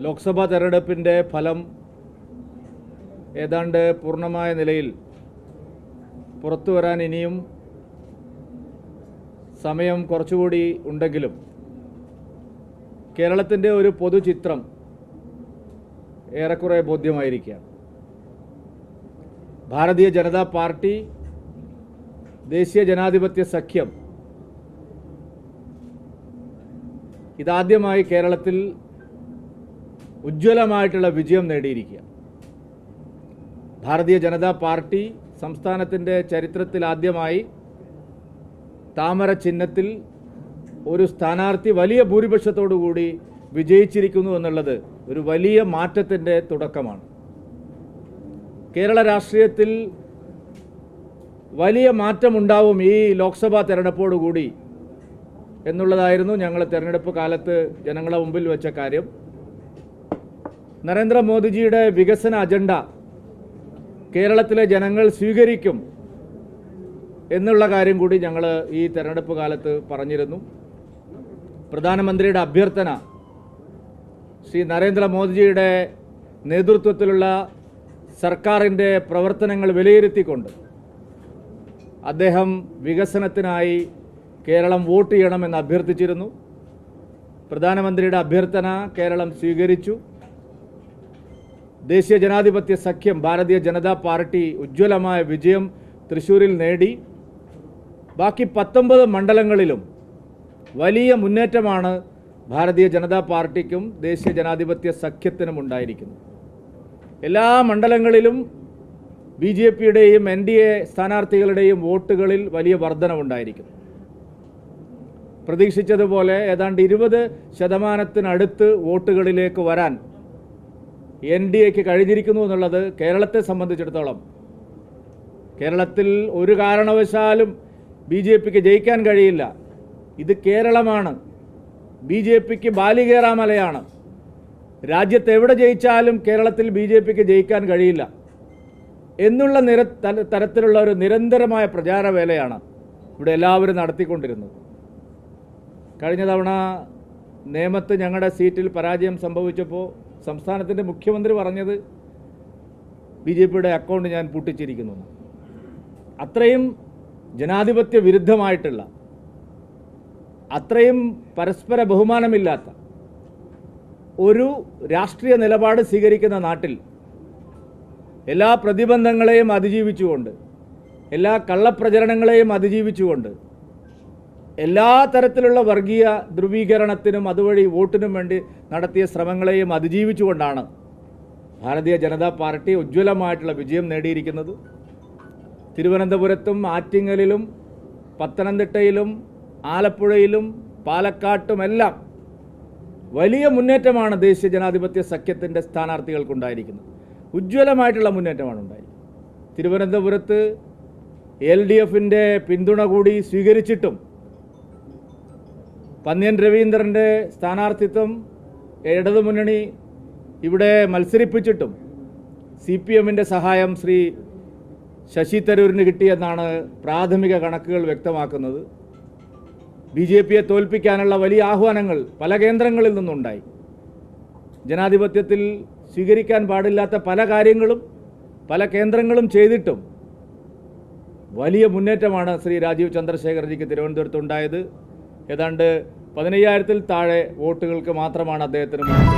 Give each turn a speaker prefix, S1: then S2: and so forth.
S1: ലോക്സഭാ തെരഞ്ഞെടുപ്പിൻ്റെ ഫലം ഏതാണ്ട് പൂർണ്ണമായ നിലയിൽ പുറത്തു വരാൻ ഇനിയും സമയം കുറച്ചുകൂടി ഉണ്ടെങ്കിലും കേരളത്തിൻ്റെ ഒരു പൊതുചിത്രം ഏറെക്കുറെ ബോധ്യമായിരിക്കുകയാണ്. ഭാരതീയ ജനതാ പാർട്ടി, ദേശീയ ജനാധിപത്യ സഖ്യം ഇതാദ്യമായി കേരളത്തിൽ ഉജ്ജ്വലമായിട്ടുള്ള വിജയം നേടിയിരിക്കുക. ഭാരതീയ ജനതാ പാർട്ടി സംസ്ഥാനത്തിൻ്റെ ചരിത്രത്തിൽ ആദ്യമായി താമര ചിഹ്നത്തിൽ ഒരു സ്ഥാനാർത്ഥി വലിയ ഭൂരിപക്ഷത്തോടുകൂടി വിജയിച്ചിരിക്കുന്നു എന്നുള്ളത് ഒരു വലിയ മാറ്റത്തിൻ്റെ തുടക്കമാണ്. കേരള രാഷ്ട്രീയത്തിൽ വലിയ മാറ്റമുണ്ടാവും ഈ ലോക്സഭാ തെരഞ്ഞെടുപ്പോടുകൂടി എന്നുള്ളതായിരുന്നു ഞങ്ങൾ തെരഞ്ഞെടുപ്പ് കാലത്ത് ജനങ്ങളെ മുമ്പിൽ വെച്ച കാര്യം. നരേന്ദ്രമോദിജിയുടെ വികസന അജണ്ട കേരളത്തിലെ ജനങ്ങൾ സ്വീകരിക്കും എന്നുള്ള കാര്യം കൂടി ഞങ്ങൾ ഈ തെരഞ്ഞെടുപ്പ് കാലത്ത് പറഞ്ഞിരുന്നു. പ്രധാനമന്ത്രിയുടെ അഭ്യർത്ഥന ശ്രീ നരേന്ദ്രമോദിജിയുടെ നേതൃത്വത്തിലുള്ള സർക്കാരിൻ്റെ പ്രവർത്തനങ്ങൾ വിലയിരുത്തിക്കൊണ്ട് അദ്ദേഹം വികസനത്തിനായി കേരളം വോട്ട് ചെയ്യണമെന്ന് അഭ്യർത്ഥിച്ചിരുന്നു. പ്രധാനമന്ത്രിയുടെ അഭ്യർത്ഥന കേരളം സ്വീകരിച്ചു. ദേശീയ ജനാധിപത്യ സഖ്യം ഭാരതീയ ജനതാ പാർട്ടി ഉജ്ജ്വലമായ വിജയം തൃശ്ശൂരിൽ നേടി. ബാക്കി 19 മണ്ഡലങ്ങളിലും വലിയ മുന്നേറ്റമാണ് ഭാരതീയ ജനതാ പാർട്ടിക്കും ദേശീയ ജനാധിപത്യ സഖ്യത്തിനും ഉണ്ടായിരിക്കുന്നത്. എല്ലാ മണ്ഡലങ്ങളിലും BJPയുടെയും NDA സ്ഥാനാർത്ഥികളുടെയും വോട്ടുകളിൽ വലിയ വർധനവുണ്ടായിരിക്കുന്നു. പ്രതീക്ഷിച്ചതുപോലെ ഏതാണ്ട് 20% വോട്ടുകളിലേക്ക് വരാൻ NDAക്ക് കഴിഞ്ഞിരിക്കുന്നു എന്നുള്ളത് കേരളത്തെ സംബന്ധിച്ചിടത്തോളം, കേരളത്തിൽ ഒരു കാരണവശാലും BJPക്ക് ജയിക്കാൻ കഴിയില്ല. ഇത് കേരളമാണ്. BJPക്ക് ബാലികേറാമലയാണ്. രാജ്യത്ത് എവിടെ ജയിച്ചാലും കേരളത്തിൽ BJPക്ക് ജയിക്കാൻ കഴിയില്ല എന്നുള്ള തരത്തിലുള്ള ഒരു നിരന്തരമായ പ്രചാരവേലയാണ് ഇവിടെ എല്ലാവരും നടത്തിക്കൊണ്ടിരുന്നത്. കഴിഞ്ഞ തവണ നേമത്ത് ഞങ്ങളുടെ സീറ്റിൽ പരാജയം സംഭവിച്ചപ്പോൾ സംസ്ഥാനത്തിൻ്റെ മുഖ്യമന്ത്രി പറഞ്ഞത് BJPയുടെ അക്കൗണ്ട് ഞാൻ പൂട്ടിച്ചിരിക്കുന്നു. അത്രയും ജനാധിപത്യ വിരുദ്ധമായിട്ടുള്ള, അത്രയും പരസ്പര ബഹുമാനമില്ലാത്ത ഒരു രാഷ്ട്രീയ നിലപാട് സ്വീകരിക്കുന്ന നാട്ടിൽ എല്ലാ പ്രതിബന്ധങ്ങളെയും അതിജീവിച്ചുകൊണ്ട്, എല്ലാ കള്ളപ്രചരണങ്ങളെയും അതിജീവിച്ചുകൊണ്ട്, എല്ലാ തരത്തിലുള്ള വർഗീയ ധ്രുവീകരണത്തിനും അതുവഴി വോട്ടിനും വേണ്ടി നടത്തിയ ശ്രമങ്ങളെയും അതിജീവിച്ചുകൊണ്ടാണ് ഭാരതീയ ജനതാ പാർട്ടി ഉജ്ജ്വലമായിട്ടുള്ള വിജയം നേടിയിരിക്കുന്നത്. തിരുവനന്തപുരത്തും ആറ്റിങ്ങലിലും പത്തനംതിട്ടയിലും ആലപ്പുഴയിലും പാലക്കാട്ടുമെല്ലാം വലിയ മുന്നേറ്റമാണ് ദേശീയ ജനാധിപത്യ സഖ്യത്തിൻ്റെ സ്ഥാനാർത്ഥികൾക്കുണ്ടായിരിക്കുന്നത്. ഉജ്ജ്വലമായിട്ടുള്ള മുന്നേറ്റമാണ് ഉണ്ടായിരിക്കുന്നത്. തിരുവനന്തപുരത്ത് LDFൻ്റെ പിന്തുണ കൂടി സ്വീകരിച്ചിട്ടും, പന്ന്യൻ രവീന്ദ്രൻ്റെ സ്ഥാനാർത്ഥിത്വം ഇടതുമുന്നണി ഇവിടെ മത്സരിപ്പിച്ചിട്ടും CPMൻ്റെ സഹായം ശ്രീ ശശി തരൂരിന് കിട്ടിയെന്നാണ് പ്രാഥമിക കണക്കുകൾ വ്യക്തമാക്കുന്നത്. BJPയെ തോൽപ്പിക്കാനുള്ള വലിയ ആഹ്വാനങ്ങൾ പല കേന്ദ്രങ്ങളിൽ നിന്നുണ്ടായി. ജനാധിപത്യത്തിൽ സ്വീകരിക്കാൻ പാടില്ലാത്ത പല കാര്യങ്ങളും പല കേന്ദ്രങ്ങളും ചെയ്തിട്ടും വലിയ മുന്നേറ്റമാണ് ശ്രീ രാജീവ് ചന്ദ്രശേഖർജിക്ക് തിരുവനന്തപുരത്തുണ്ടായത്. ഏതാണ്ട് 15,000-ൽ താഴെ വോട്ടുകൾക്ക് മാത്രമാണ് അദ്ദേഹത്തിന് മുന്നിൽ